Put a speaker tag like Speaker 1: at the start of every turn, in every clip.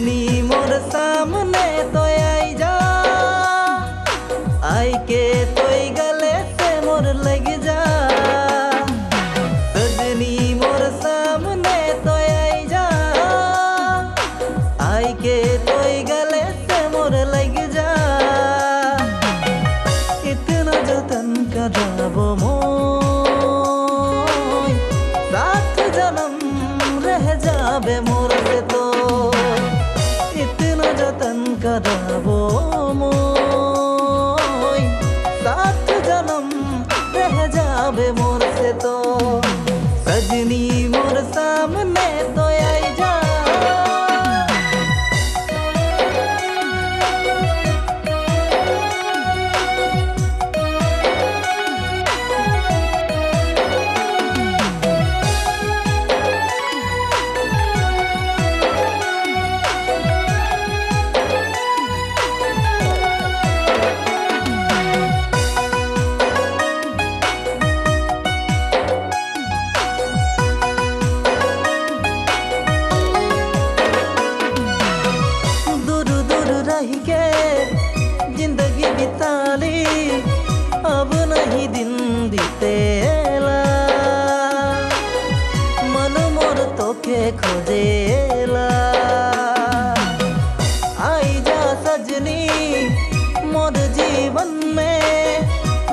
Speaker 1: सजनी मोर सामने तो आई जा, आई के तोई गले से मोर लग जा। सजनी मोर सामने तो आई जा, आई के तोई गले से मोर लग जा। इतना जतन कराबो मोय, साथ जन्म रह जाबे मोर से तो। इतना जतन कराबो मोय, साथ जन्म रह जाबे मोर से तो। सजनी मोर सामने तो आई जा। के जिंदगी बिताली, अब नहीं दिन बीतेला। मन मोर तोके खोजेला। आई जा सजनी मोर जीवन में,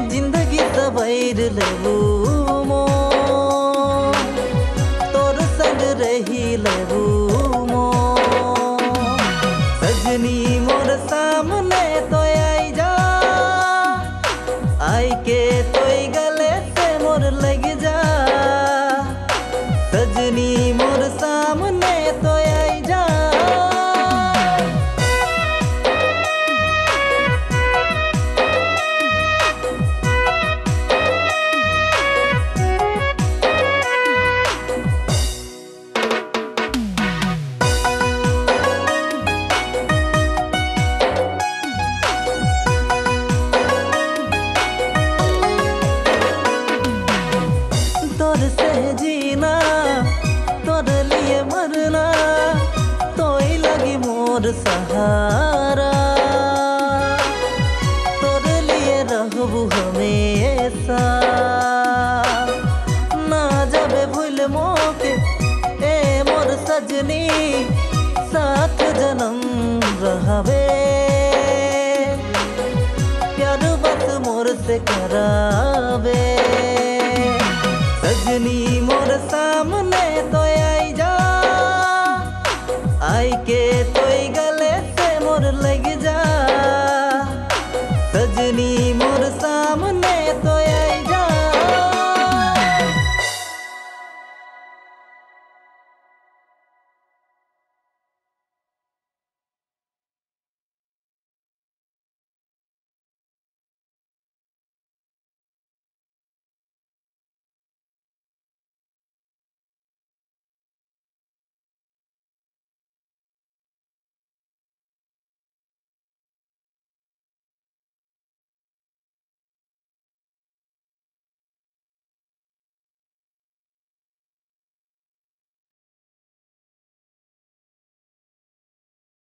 Speaker 1: जिंदगी सबैर लेबू मो, तोर संग रही लेबू मो। सजनी मोर सामने तो आई जा, आई के तोई गले से मोर लग जा। सजनी मोर सामने तो आई जा। तोर से जीना, तोर लिए मरना, तोई लगी मोर सहारा। तोर लिए रहबू हमेशा, ना जाबे भूल मोके ए मोर सजनी। साथ जन्म रहबे, प्यार बस मोर से कराबे। सजनी मोर सामने तो आई जा, आई के